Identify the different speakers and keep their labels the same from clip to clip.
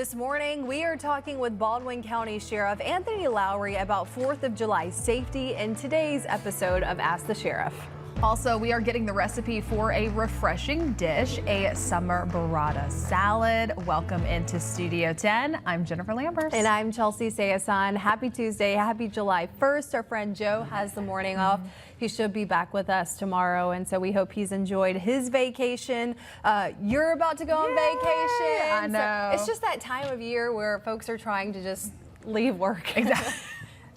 Speaker 1: This morning, we are talking with Baldwin County Sheriff Anthony Lowry about 4th of July safety in today's episode of Ask the Sheriff.
Speaker 2: Also, we are getting the recipe for a refreshing dish, a summer burrata salad. Welcome into Studio 10. I'm Jennifer Lambers.
Speaker 1: And I'm Chelsea Sayasan. Happy Tuesday. Happy July 1st. Our friend Joe has the morning off. He should be back with us tomorrow, and so we hope he's enjoyed his vacation. You're about to go on vacation.
Speaker 2: I know.
Speaker 1: So it's just that time of year where folks are trying to just leave work.
Speaker 2: Exactly.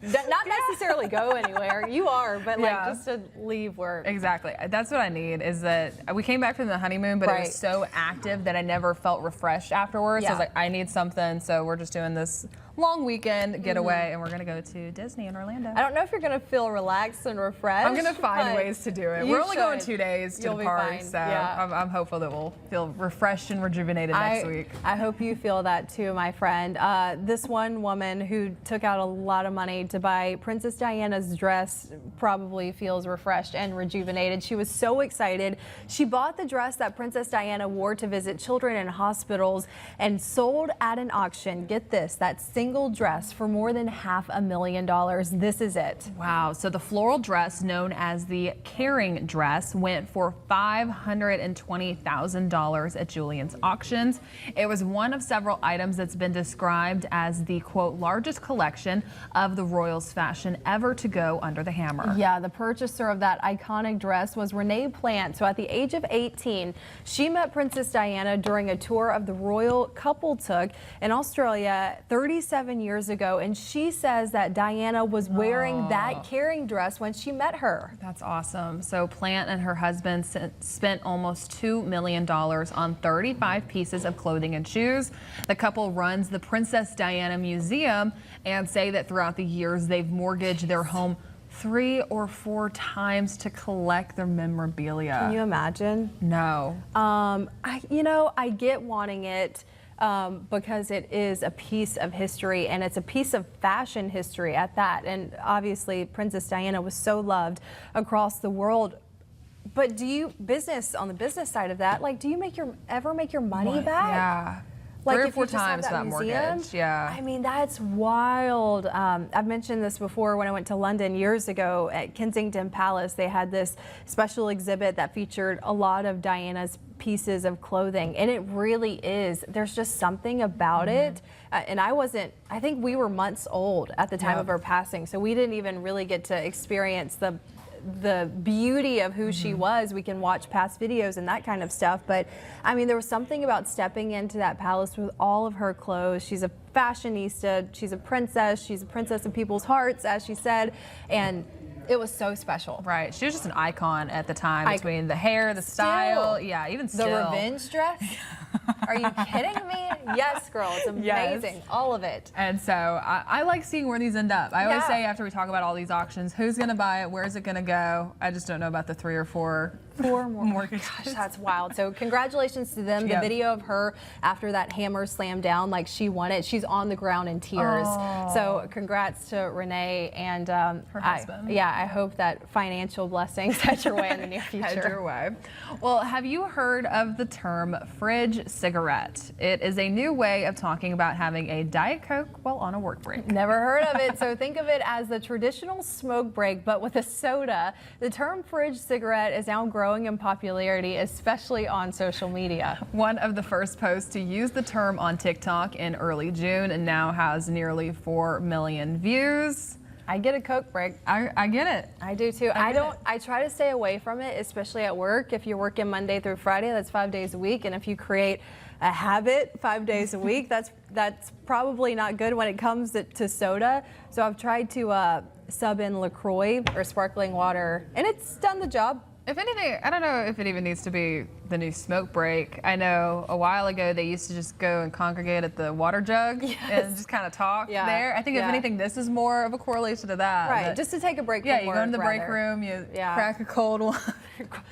Speaker 1: Not necessarily go anywhere. You are, but like just to leave work.
Speaker 2: Exactly. That's what I need, is that we came back from the honeymoon, but it was so active that I never felt refreshed afterwards. So I was like, I need something. So we're just doing this long weekend getaway, and we're going to go to Disney in Orlando.
Speaker 1: I don't know if you're going to feel relaxed and refreshed.
Speaker 2: I'm going to find ways to do it. We're only going 2 days to the park, so I'm hopeful that we'll feel refreshed and rejuvenated next week.
Speaker 1: I hope you feel that too, my friend. This one woman who took out a lot of money to buy Princess Diana's dress probably feels refreshed and rejuvenated. She was so excited. She bought the dress that Princess Diana wore to visit children in hospitals and sold at an auction. Get this, that single dress for more than $500,000. This is it.
Speaker 2: Wow. So the floral dress, known as the Caring dress, went for $520,000 at Julian's auctions. It was one of several items that's been described as the, quote, largest collection of the royals' fashion ever to go under the hammer. Yeah,
Speaker 1: the purchaser of that iconic dress was Renee Plant. So at the age of 18, she met Princess Diana during a tour of the royal couple took in Australia 37 years ago, and she says that Diana was wearing that Caring dress when she met her.
Speaker 2: That's awesome. So Plant and her husband spent almost $2 million on 35 pieces of clothing and shoes. The couple runs the Princess Diana Museum and say that throughout the years they've mortgaged their home 3 or 4 times to collect their memorabilia.
Speaker 1: Can you imagine?
Speaker 2: No.
Speaker 1: I get wanting it because it is a piece of history, and it's a piece of fashion history at that. And obviously Princess Diana was so loved across the world. But on the business side of that, like, do you ever make your money back?
Speaker 2: Yeah.
Speaker 1: Like
Speaker 2: 3 or 4 times that mortgage. Yeah.
Speaker 1: I mean, that's wild. I've mentioned this before when I went to London years ago at Kensington Palace. They had this special exhibit that featured a lot of Diana's pieces of clothing, and it really is. There's just something about it. And I think we were months old at the time of her passing, so we didn't even really get to experience the beauty of who she was. We can watch past videos and that kind of stuff, but I mean, there was something about stepping into that palace with all of her clothes. She's a fashionista, she's a princess of people's hearts, as she said, and it was so special.
Speaker 2: Right. She was just an icon at the time, between the hair, the style. Yeah, even still.
Speaker 1: The revenge dress? Are you kidding me? Yes, girl. It's amazing. Yes. All of it.
Speaker 2: And so I like seeing where these end up. I always say, after we talk about all these auctions, who's going to buy it? Where's it going to go? I just don't know about the 3 or 4
Speaker 1: more
Speaker 2: mortgages.
Speaker 1: Gosh, that's wild. So congratulations to them. The video of her after that hammer slammed down, like she won it, she's on the ground in tears. So congrats to Renee and her
Speaker 2: husband.
Speaker 1: I hope that financial blessings head your way in the near future.
Speaker 2: Head your way. Well, have you heard of the term fridge cigarette? It is a new way of talking about having a Diet Coke while on a work break.
Speaker 1: Never heard of it. So think of it as the traditional smoke break, but with a soda. The term fridge cigarette is now growing in popularity, especially on social media.
Speaker 2: One of the first posts to use the term on TikTok in early June and now has nearly 4 million views.
Speaker 1: I get a Coke break.
Speaker 2: I get it.
Speaker 1: I do too. I try to stay away from it, especially at work. If you're working Monday through Friday, that's 5 days a week. And if you create a habit 5 days a week, that's probably not good when it comes to soda. So I've tried to sub in LaCroix or sparkling water, and it's done the job.
Speaker 2: If anything, I don't know if it even needs to be the new smoke break. I know a while ago they used to just go and congregate at the water jug and just kind of talk there. I think if anything, this is more of a correlation to that.
Speaker 1: Right, just to take a break from
Speaker 2: work. Yeah, you go
Speaker 1: to
Speaker 2: in the break room, you crack a cold one.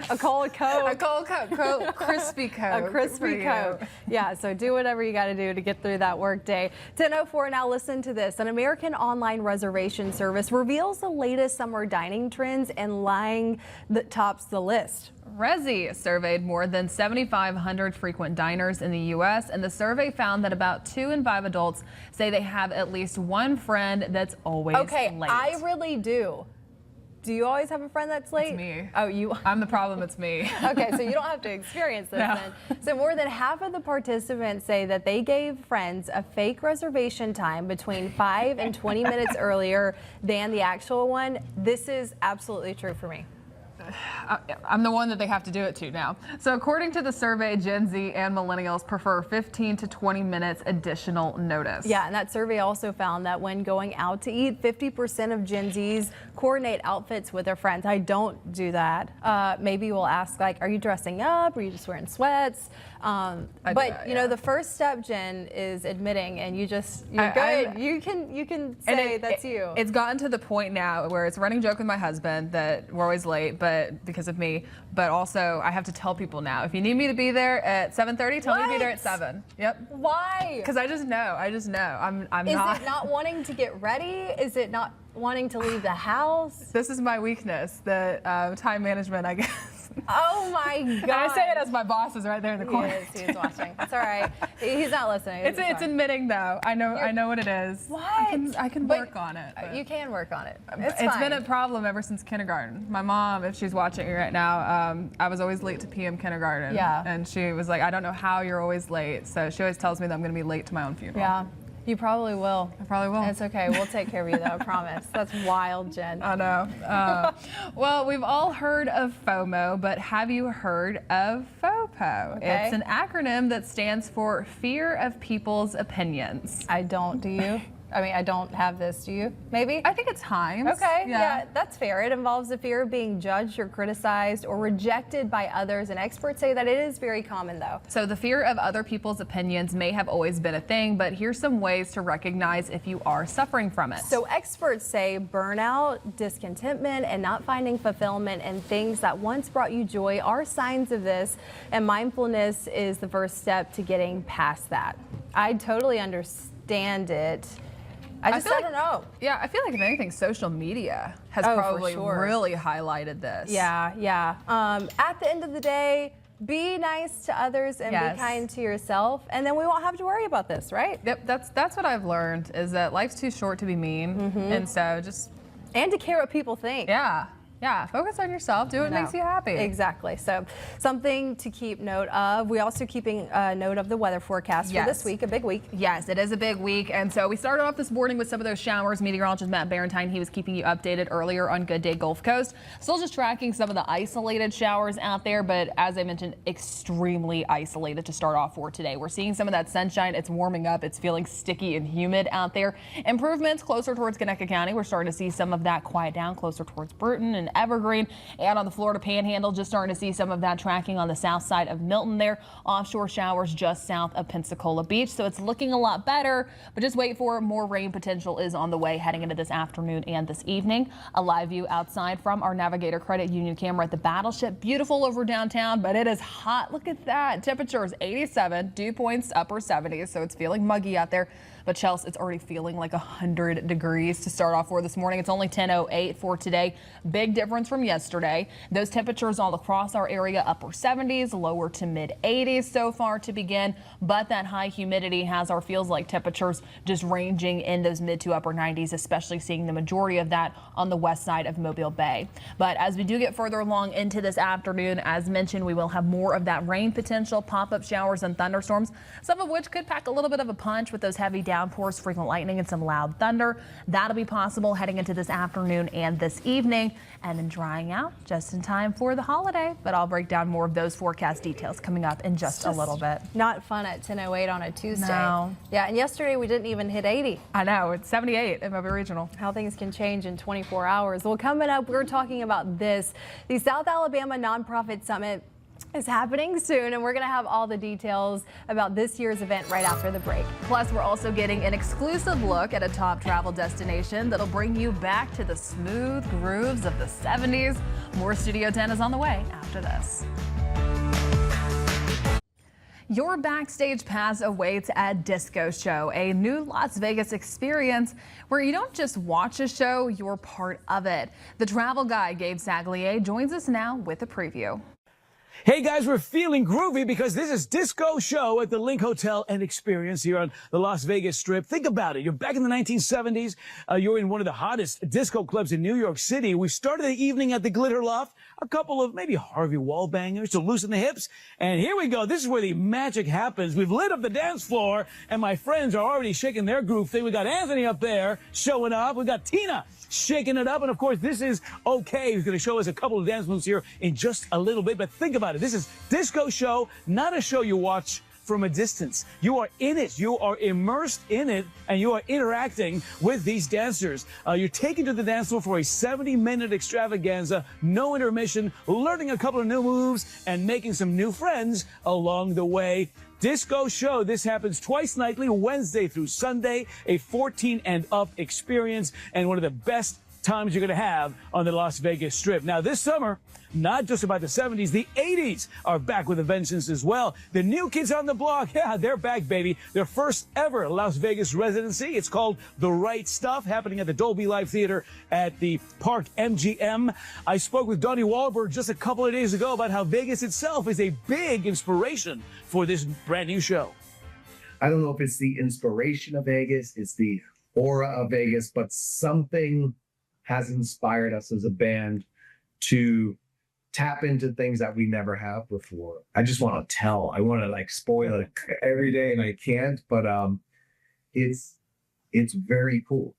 Speaker 1: A cold Coke.
Speaker 2: A cold Coke, crispy Coke.
Speaker 1: A crispy Coke. Yeah, so do whatever you got to do to get through that work day. 10:04 now, listen to this. An American online reservation service reveals the latest summer dining trends and lying that tops the list.
Speaker 2: Resy surveyed more than 7,500 frequent diners in the U.S., and the survey found that about 2 in 5 adults say they have at least one friend that's always
Speaker 1: okay,
Speaker 2: late.
Speaker 1: I really do. Do you always have a friend that's late?
Speaker 2: It's me.
Speaker 1: Oh, you?
Speaker 2: I'm the problem, it's me.
Speaker 1: Okay, so you don't have to experience this
Speaker 2: No.
Speaker 1: then. So more than half of the participants say that they gave friends a fake reservation time between 5 and 20 minutes earlier than the actual one. This is absolutely true for me.
Speaker 2: I'm the one that they have to do it to now. So according to the survey, Gen Z and millennials prefer 15 to 20 minutes additional notice.
Speaker 1: Yeah, and that survey also found that when going out to eat, 50% of Gen Zs coordinate outfits with their friends. I don't do that. Maybe we'll ask, like, are you dressing up? Are you just wearing sweats? But you know, the first step, Jen, is admitting, and you're good. You can say that's you.
Speaker 2: It's gotten to the point now where it's a running joke with my husband that we're always late, but because of me. But also, I have to tell people now, if you need me to be there at 7:30, tell me to be there at 7. Yep.
Speaker 1: Why?
Speaker 2: Because I just know. I'm
Speaker 1: Is
Speaker 2: not.
Speaker 1: it not wanting to get ready? Is it not wanting to leave the house?
Speaker 2: This is my weakness, the time management, I guess.
Speaker 1: Oh my God.
Speaker 2: And I say it as my boss is right there in the corner.
Speaker 1: He is watching. It's all right. He's not listening.
Speaker 2: It's admitting though. I know what it is.
Speaker 1: What?
Speaker 2: I can work on it.
Speaker 1: You can work on it.
Speaker 2: It's been a problem ever since kindergarten. My mom, if she's watching right now, I was always late to PM kindergarten.
Speaker 1: Yeah.
Speaker 2: And she was like, I don't know how you're always late. So she always tells me that I'm going to be late to my own funeral.
Speaker 1: Yeah. You probably will.
Speaker 2: I probably will.
Speaker 1: It's okay. We'll take care of you, though. I promise. That's wild, Jen.
Speaker 2: I know. Well, we've all heard of FOMO, but have you heard of FOPO?
Speaker 1: Okay.
Speaker 2: It's an acronym that stands for Fear of People's Opinions.
Speaker 1: I don't. Do you? I mean, I don't have this. Do you? Maybe?
Speaker 2: I think at times.
Speaker 1: Okay, yeah, that's fair. It involves the fear of being judged or criticized or rejected by others, and experts say that it is very common, though.
Speaker 2: So the fear of other people's opinions may have always been a thing, but here's some ways to recognize if you are suffering from it.
Speaker 1: So experts say burnout, discontentment, and not finding fulfillment in things that once brought you joy are signs of this, and mindfulness is the first step to getting past that. I totally understand it. I don't know.
Speaker 2: Yeah, I feel like if anything, social media has
Speaker 1: Oh, for
Speaker 2: probably
Speaker 1: sure.
Speaker 2: really highlighted this.
Speaker 1: Yeah. At the end of the day, be nice to others and
Speaker 2: Yes.
Speaker 1: be kind to yourself, and then we won't have to worry about this, right?
Speaker 2: Yep, that's what I've learned is that life's too short to be mean, and so just
Speaker 1: And to care what people think.
Speaker 2: yeah, focus on yourself. Do what makes you happy.
Speaker 1: Exactly. So something to keep note of. We also keeping note of the weather forecast for this week, a big week.
Speaker 2: Yes, it is a big week. And so we started off this morning with some of those showers. Meteorologist Matt Barentine, he was keeping you updated earlier on Good Day Gulf Coast. Still just tracking some of the isolated showers out there, but as I mentioned, extremely isolated to start off for today. We're seeing some of that sunshine. It's warming up. It's feeling sticky and humid out there. Improvements closer towards Conecuh County. We're starting to see some of that quiet down closer towards Burton and Evergreen, and on the Florida Panhandle, just starting to see some of that tracking on the south side of Milton there. Offshore showers just south of Pensacola Beach, so it's looking a lot better, but just wait for more rain potential is on the way heading into this afternoon and this evening. A live view outside from our Navigator Credit Union camera at the Battleship. Beautiful over downtown, but it is hot. Look at that. Temperature is 87, dew points upper 70s, so it's feeling muggy out there. But Chelsea, it's already feeling like 100 degrees to start off for this morning. It's only 10:08 for today. Big difference from yesterday. Those temperatures all across our area, upper 70s, lower to mid 80s so far to begin. But that high humidity has our feels like temperatures just ranging in those mid to upper 90s, especially seeing the majority of that on the west side of Mobile Bay. But as we do get further along into this afternoon, as mentioned, we will have more of that rain potential, pop-up showers and thunderstorms, some of which could pack a little bit of a punch with those heavy downpours, frequent lightning, and some loud thunder. That'll be possible heading into this afternoon and this evening, and then drying out just in time for the holiday. But I'll break down more of those forecast details coming up in just a little bit.
Speaker 1: Not fun at 10:08 on a Tuesday.
Speaker 2: No.
Speaker 1: Yeah, and yesterday we didn't even hit 80.
Speaker 2: I know, it's 78 at Mobile Regional.
Speaker 1: How things can change in 24 hours. Well, coming up, we're talking about this. The South Alabama Nonprofit Summit is happening soon, and we're going to have all the details about this year's event right after the break.
Speaker 2: Plus, we're also getting an exclusive look at a top travel destination that'll bring you back to the smooth grooves of the 70s. More Studio 10 is on the way after this. Your backstage pass awaits at Disco Show, a new Las Vegas experience where you don't just watch a show, you're part of it. The travel guy, Gabe Saglier, joins us now with a preview.
Speaker 3: Hey guys, we're feeling groovy because this is Disco Show at the Link Hotel and Experience here on the Las Vegas Strip. Think about it. You're back in the 1970s. You're in one of the hottest disco clubs in New York City. We started the evening at the Glitter Loft. A couple of maybe Harvey Wall bangers to loosen the hips. And here we go. This is where the magic happens. We've lit up the dance floor and my friends are already shaking their groove thing. We got Anthony up there showing up. We got Tina shaking it up. And of course, this is OK. He's going to show us a couple of dance moves here in just a little bit. But think about it. This is Disco Show, not a show you watch from a distance. You are in it. You are immersed in it, and you are interacting with these dancers. You're taken to the dance floor for a 70-minute extravaganza, no intermission, learning a couple of new moves and making some new friends along the way. Disco Show. This happens twice nightly, Wednesday through Sunday, a 14 and up experience, and one of the best times you're going to have on the Las Vegas Strip. Now, this summer, not just about the 70s, the 80s are back with a vengeance as well. The new kids on the block, yeah, they're back, baby. Their first ever Las Vegas residency. It's called The Right Stuff, happening at the Dolby Live Theater at the Park MGM. I spoke with Donnie Wahlberg just a couple of days ago about how Vegas itself is a big inspiration for this brand new show.
Speaker 4: I don't know if it's the inspiration of Vegas, it's the aura of Vegas, but something has inspired us as a band to tap into things that we never have before. I just want to tell. I want to like spoil it every day, and I can't. But it's very cool.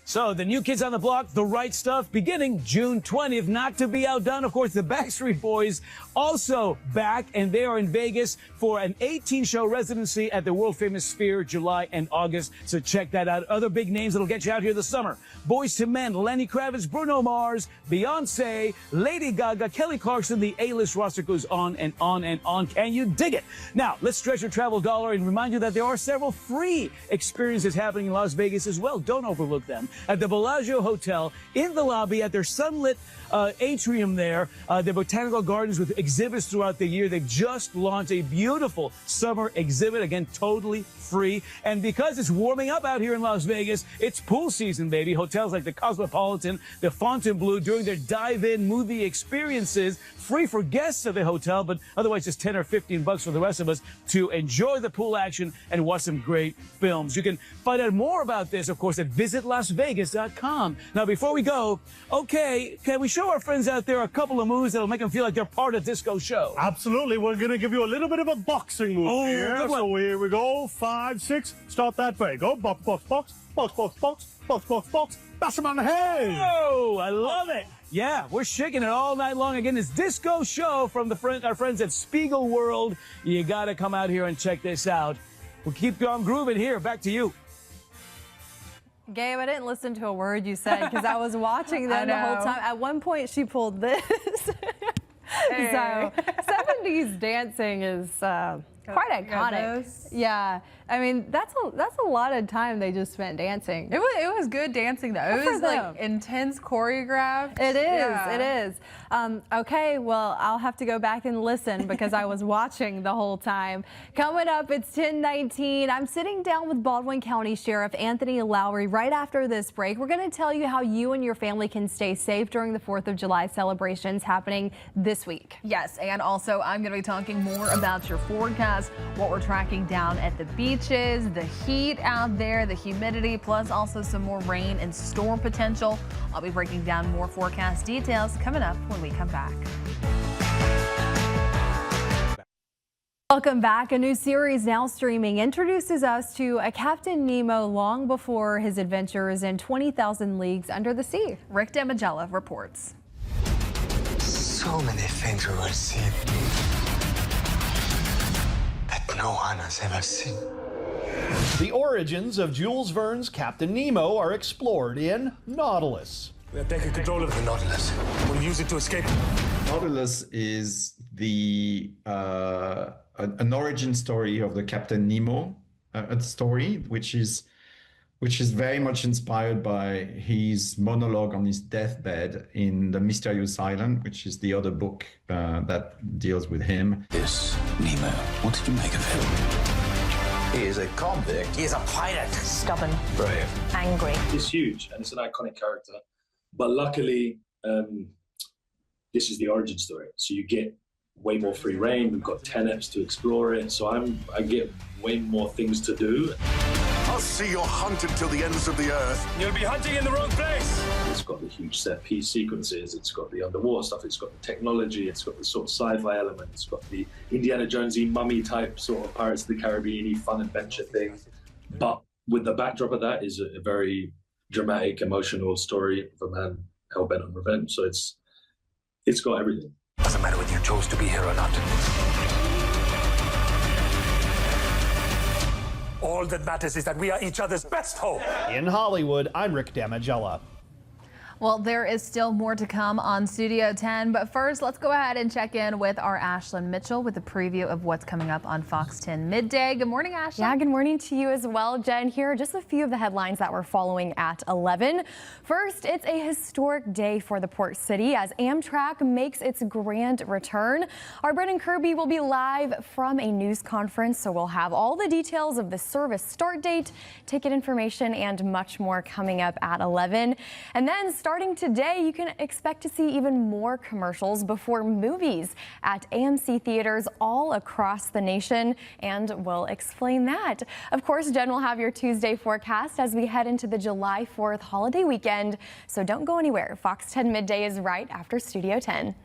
Speaker 3: So the new kids on the block, The Right Stuff, beginning June 20th. Not to be outdone, of course, the Backstreet Boys also back, and they are in Vegas for an 18-show residency at the world-famous Sphere, July and August. So check that out. Other big names that'll get you out here this summer: Boyz II Men, Lenny Kravitz, Bruno Mars, Beyonce, Lady Gaga, Kelly Clarkson. The A-list roster goes on and on and on. Can you dig it? Now, let's stretch your travel dollar and remind you that there are several free experiences happening in Las Vegas as well. Don't overlook them. At the Bellagio Hotel, in the lobby, at their sunlit atrium there, the Botanical Gardens with exhibits throughout the year. They've just launched a beautiful summer exhibit, again, totally free. And because it's warming up out here in Las Vegas, it's pool season, baby. Hotels like the Cosmopolitan, the Fontainebleau, doing their dive-in movie experiences, free for guests of the hotel, but otherwise just 10 or 15 bucks for the rest of us to enjoy the pool action and watch some great films. You can find out more about this, of course, at visitlasvegas.com. Now, before we go, okay, can we show our friends out there a couple of moves that'll make them feel like they're part of Disco Show?
Speaker 5: Absolutely. We're going to give you a little bit of a boxing move here. So here we go. 5, 6. Start that way. Go. Box, box, box. Box, box, box. Box, box, box. Bash him on the head.
Speaker 3: Oh, I love it. Yeah, we're shaking it all night long. Again, it's Disco Show from our friends at Spiegel World. You got to come out here and check this out. We'll keep on grooving here. Back to you.
Speaker 1: Gabe, I didn't listen to a word you said because I was watching them the whole time. At one point, she pulled this.
Speaker 2: Hey.
Speaker 1: So 70s dancing is quite iconic. Yeah, I mean that's a lot of time they just spent dancing.
Speaker 2: It was good dancing though. It was like intense choreographed.
Speaker 1: It is.
Speaker 2: Yeah.
Speaker 1: It is. Okay, well I'll have to go back and listen because I was watching the whole time. Coming up, it's 10:19. I'm sitting down with Baldwin County Sheriff Anthony Lowry right after this break. We're going to tell you how you and your family can stay safe during the 4th of July celebrations happening this week.
Speaker 2: Yes, and also I'm going to be talking more about your forecast, what we're tracking down at the beaches, the heat out there, the humidity, plus also some more rain and storm potential. I'll be breaking down more forecast details coming up when we come back.
Speaker 1: Welcome back. A new series now streaming introduces us to a Captain Nemo long before his adventures in 20,000 Leagues Under the Sea.
Speaker 2: Rick Damigella reports.
Speaker 6: So many things we will see that no one has ever seen.
Speaker 7: The origins of Jules Verne's Captain Nemo are explored in Nautilus.
Speaker 6: We are taking control of the Nautilus. We'll use it to escape.
Speaker 8: Nautilus is an origin story of the Captain Nemo story, which is very much inspired by his monologue on his deathbed in The Mysterious Island, which is the other book that deals with him.
Speaker 6: This Nemo, what did you make of him?
Speaker 9: He is a convict.
Speaker 6: He is a pirate.
Speaker 10: Stubborn.
Speaker 9: Brave.
Speaker 10: Angry.
Speaker 11: It's huge and it's an iconic character. But luckily, this is the origin story. So you get way more free reign. We've got 10 eps to explore it. So I get way more things to do.
Speaker 12: I'll see your hunt until the ends of the earth.
Speaker 11: You'll be hunting in the wrong place. It's got the huge set piece sequences. It's got the underwater stuff. It's got the technology. It's got the sort of sci-fi element. It's got the Indiana Jonesy mummy type sort of Pirates of the Caribbean fun adventure thing. But with the backdrop of that is a very dramatic, emotional story of a man hell-bent on revenge. So it's got everything.
Speaker 6: Doesn't matter whether you chose to be here or not.
Speaker 12: All that matters is that we are each other's best hope.
Speaker 7: In Hollywood, I'm Rick Damagella.
Speaker 2: Well, there is still more to come on Studio 10, but first, let's go ahead and check in with our Ashlyn Mitchell with a preview of what's coming up on Fox 10 Midday. Good morning, Ashlyn.
Speaker 13: Yeah, good morning to you as well, Jen. Here are just a few of the headlines that we're following at 11. First, it's a historic day for the Port City as Amtrak makes its grand return. Our Brendan Kirby will be live from a news conference, so we'll have all the details of the service start date, ticket information, and much more coming up at 11. And then starting today, you can expect to see even more commercials before movies at AMC theaters all across the nation, and we'll explain that. Of course, Jen will have your Tuesday forecast as we head into the July 4th holiday weekend, so don't go anywhere. Fox 10 Midday is right after Studio 10.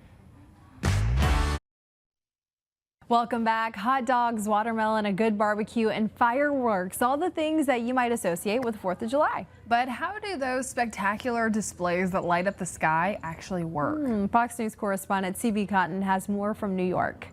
Speaker 1: Welcome back. Hot dogs, watermelon, a good barbecue, and fireworks. All the things that you might associate with 4th of July.
Speaker 2: But how do those spectacular displays that light up the sky actually work?
Speaker 1: Fox News correspondent CB Cotton has more from New York.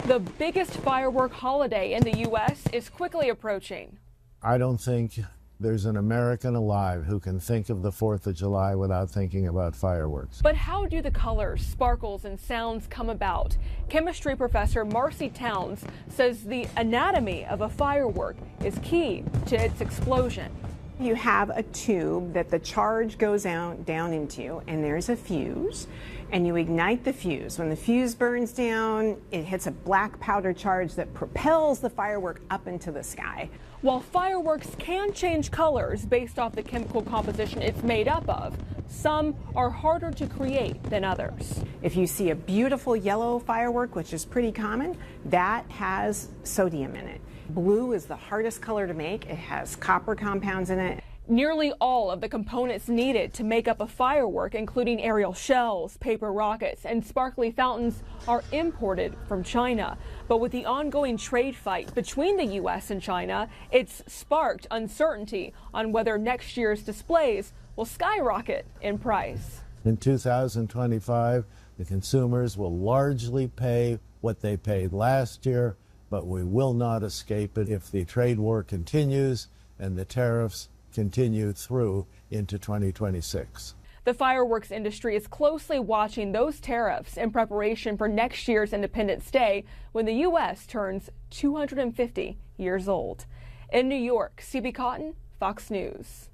Speaker 14: The biggest firework holiday in the U.S. is quickly approaching.
Speaker 15: I don't think there's an American alive who can think of the 4th of July without thinking about fireworks.
Speaker 14: But how do the colors, sparkles, and sounds come about? Chemistry professor Marcy Towns says the anatomy of a firework is key to its explosion.
Speaker 16: You have a tube that the charge goes down into, and there's a fuse, and you ignite the fuse. When the fuse burns down, it hits a black powder charge that propels the firework up into the sky.
Speaker 14: While fireworks can change colors based off the chemical composition it's made up of, some are harder to create than others.
Speaker 16: If you see a beautiful yellow firework, which is pretty common, that has sodium in it. Blue is the hardest color to make. It has copper compounds in it.
Speaker 14: Nearly all of the components needed to make up a firework, including aerial shells, paper rockets, and sparkly fountains, are imported from China. But with the ongoing trade fight between the U.S. and China, it's sparked uncertainty on whether next year's displays will skyrocket in price.
Speaker 15: In 2025, the consumers will largely pay what they paid last year, but we will not escape it if the trade war continues and the tariffs continue through into 2026.
Speaker 14: The fireworks industry is closely watching those tariffs in preparation for next year's Independence Day when the U.S. turns 250 years old. In New York, CB Cotton, Fox News.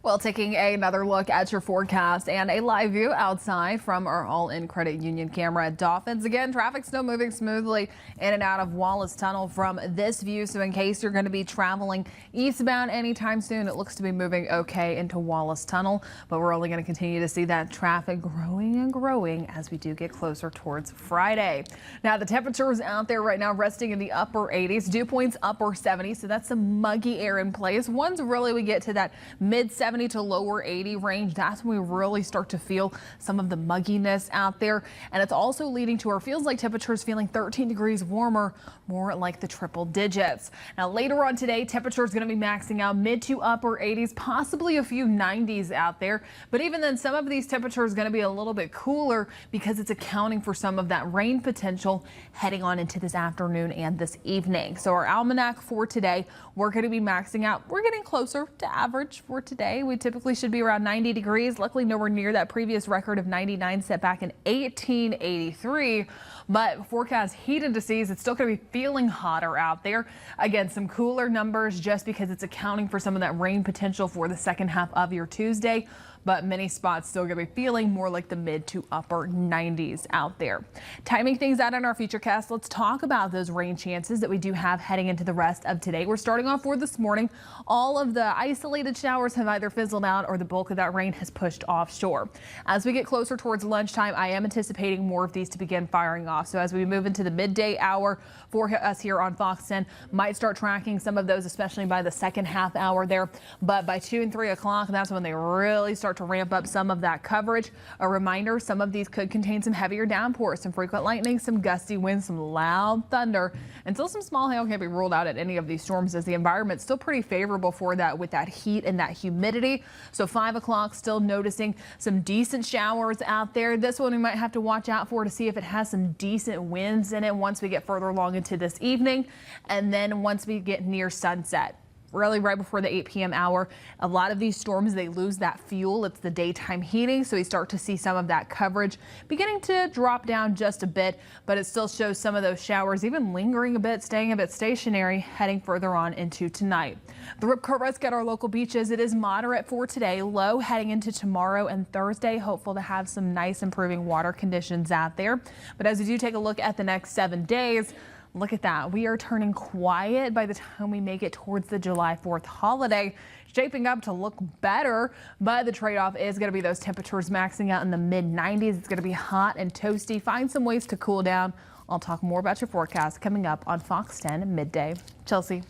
Speaker 2: Well, taking another look at your forecast and a live view outside from our all-in credit union camera at Dolphins. Again, traffic still moving smoothly in and out of Wallace Tunnel from this view. So in case you're going to be traveling eastbound anytime soon, it looks to be moving okay into Wallace Tunnel. But we're only going to continue to see that traffic growing and growing as we do get closer towards Friday. Now, the temperatures out there right now resting in the upper 80s, dew points upper 70s. So that's some muggy air in place. Once really we get to that mid 70 to lower 80 range, that's when we really start to feel some of the mugginess out there. And it's also leading to our feels like temperatures feeling 13 degrees warmer, more like the triple digits. Now later on today, temperatures going to be maxing out mid to upper 80s, possibly a few 90s out there. But even then, some of these temperatures going to be a little bit cooler because it's accounting for some of that rain potential heading on into this afternoon and this evening. So our almanac for today, we're going to be maxing out. We're getting closer to average for today. today. We typically should be around 90 degrees. Luckily, nowhere near that previous record of 99 set back in 1883. But forecast heat indices, it's still going to be feeling hotter out there. Again, some cooler numbers just because it's accounting for some of that rain potential for the second half of your Tuesday. But many spots still going to be feeling more like the mid to upper 90s out there. Timing things out in our futurecast, let's talk about those rain chances that we do have heading into the rest of today. We're starting off for this morning. All of the isolated showers have either fizzled out or the bulk of that rain has pushed offshore. As we get closer towards lunchtime, I am anticipating more of these to begin firing off. So as we move into the midday hour for us here on Fox 10, might start tracking some of those, especially by the second half hour there. But by 2 and 3 o'clock, that's when they really start to ramp up some of that coverage. A reminder, some of these could contain some heavier downpours, some frequent lightning, some gusty winds, some loud thunder. Until some small hail can't be ruled out at any of these storms, as the environment's still pretty favorable for that with that heat and that humidity. So 5 o'clock, still noticing some decent showers out there. This one we might have to watch out for to see if it has some decent winds in it once we get further along into this evening. And then once we get near sunset, really right before the 8 p.m. hour, a lot of these storms, they lose that fuel. It's the daytime heating. So we start to see some of that coverage beginning to drop down just a bit, but it still shows some of those showers even lingering a bit, staying a bit stationary, heading further on into tonight. The Rip Current Risk at our local beaches, it is moderate for today, low heading into tomorrow and Thursday. Hopeful to have some nice improving water conditions out there. But as we do take a look at the next 7 days, look at that. We are turning quiet by the time we make it towards the July 4th holiday. Shaping up to look better, but the trade-off is going to be those temperatures maxing out in the mid-90s. It's going to be hot and toasty. Find some ways to cool down. I'll talk more about your forecast coming up on Fox 10 Midday. Chelsea.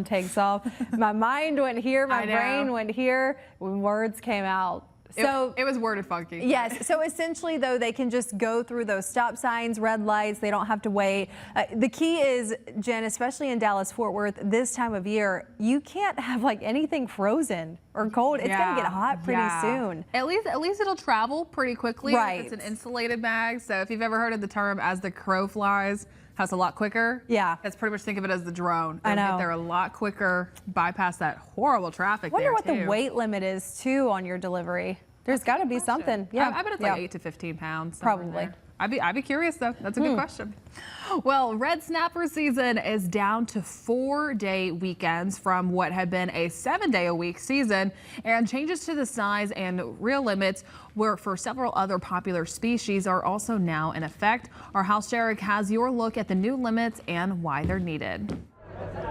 Speaker 1: Takes off. My mind went here, my brain went here when words came out. So
Speaker 2: it was worded funky.
Speaker 1: Yes. So essentially, though, they can just go through those stop signs, red lights. They don't have to wait. The key is, Jen, especially in Dallas-Fort Worth, this time of year, you can't have like anything frozen or cold. It's going to get hot pretty soon.
Speaker 2: At least it'll travel pretty quickly.
Speaker 1: Right.
Speaker 2: It's an insulated bag. So if you've ever heard of the term "as the crow flies," how it's a lot quicker.
Speaker 1: Yeah.
Speaker 2: That's pretty much, think of it as the drone.
Speaker 1: I know.
Speaker 2: Get there a lot quicker, bypass that horrible traffic.
Speaker 1: Wonder what
Speaker 2: too.
Speaker 1: the weight limit is too on your delivery. There's got to be something. Yeah.
Speaker 2: I bet it's like 8 to 15 pounds.
Speaker 1: Probably.
Speaker 2: I'd be curious though. That's a good question. Well, red snapper season is down to 4-day weekends from what had been a 7-day-a-week season, and changes to the size and real limits where for several other popular species are also now in effect. Our Hal Sherrick has your look at the new limits and why they're needed.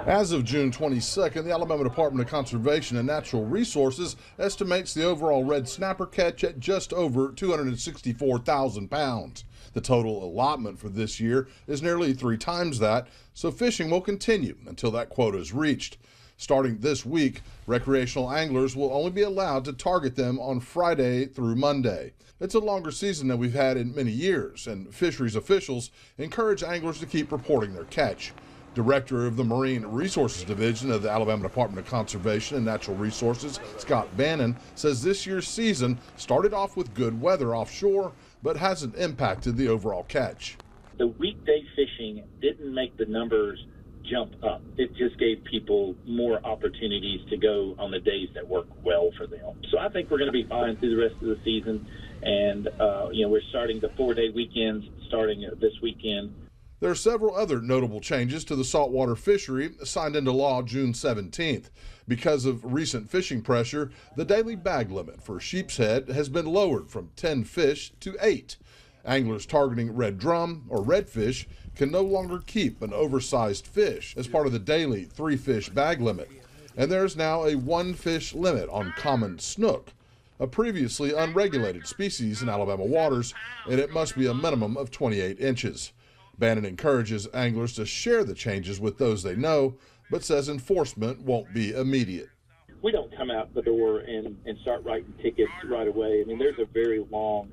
Speaker 9: As of June 22nd, the Alabama Department of Conservation and Natural Resources estimates the overall red snapper catch at just over 264,000 pounds. The total allotment for this year is nearly 3 times that, so fishing will continue until that quota is reached. Starting this week, recreational anglers will only be allowed to target them on Friday through Monday. It's a longer season than we've had in many years, and fisheries officials encourage anglers to keep reporting their catch. Director of the Marine Resources Division of the Alabama Department of Conservation and Natural Resources, Scott Bannon, says this year's season started off with good weather offshore, but hasn't impacted the overall catch.
Speaker 10: The weekday fishing didn't make the numbers jump up. It just gave people more opportunities to go on the days that work well for them. So I think we're going to be fine through the rest of the season. And, we're starting the 4-day weekends starting this weekend.
Speaker 9: There are several other notable changes to the saltwater fishery signed into law June 17th. Because of recent fishing pressure, the daily bag limit for sheepshead has been lowered from 10 fish to 8. Anglers targeting red drum or redfish can no longer keep an oversized fish as part of the daily 3-fish bag limit. And there is now a 1-fish limit on common snook, a previously unregulated species in Alabama waters, and it must be a minimum of 28 inches. Bannon encourages anglers to share the changes with those they know, but says enforcement won't be immediate.
Speaker 10: We don't come out the door and start writing tickets right away. I mean, there's a very long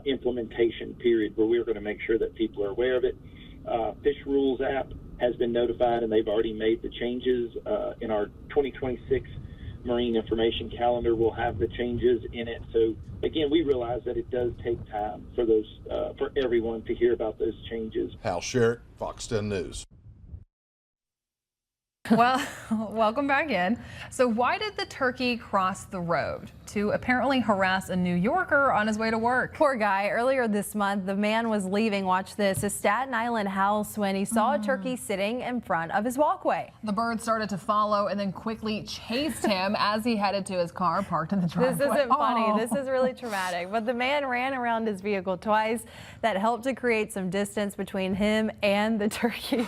Speaker 10: implementation period where we're going to make sure that people are aware of it. Fish Rules app has been notified, and they've already made the changes. In our 2026 Marine Information Calendar, we'll have the changes in it. So again, we realize that it does take time for for everyone to hear about those changes.
Speaker 9: Hal Sherrick, Fox 10 News.
Speaker 2: Well, welcome back in. So why did the turkey cross the road? To apparently harass a New Yorker on his way to work.
Speaker 1: Poor guy. Earlier this month, the man was leaving, watch this, a Staten Island house when he saw a turkey sitting in front of his walkway.
Speaker 2: The bird started to follow and then quickly chased him as he headed to his car parked in the driveway.
Speaker 1: This isn't funny. This is really traumatic. But the man ran around his vehicle twice. That helped to create some distance between him and the turkey.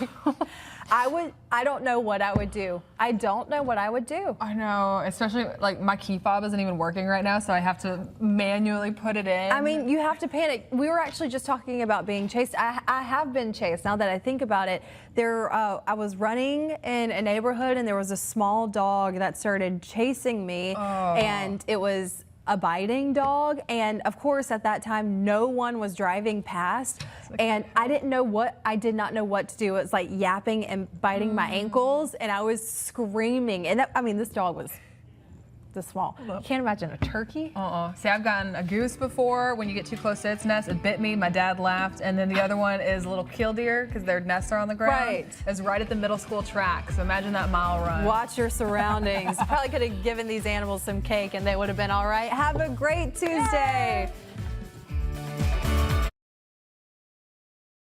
Speaker 1: I don't know what I would do. I don't know what I would do.
Speaker 2: I know, especially like my key fob isn't even working right now, so I have to manually put it in.
Speaker 1: I mean, you have to panic. We were actually just talking about being chased. I have been chased. Now that I think about it, I was running in a neighborhood and there was a small dog that started chasing me, and it was a biting dog, and of course at that time no one was driving past, and I did not know what to do. It was like yapping and biting my ankles, and I was screaming, and this dog was this small. You can't imagine a turkey.
Speaker 2: See, I've gotten a goose before. When you get too close to its nest, it bit me. My dad laughed. And then the other one is a little killdeer because their nests are on the ground.
Speaker 1: Right.
Speaker 2: It's right at the middle school track. So imagine that mile run.
Speaker 1: Watch your surroundings. Probably could have given these animals some cake and they would have been all right. Have a great Tuesday. Yay!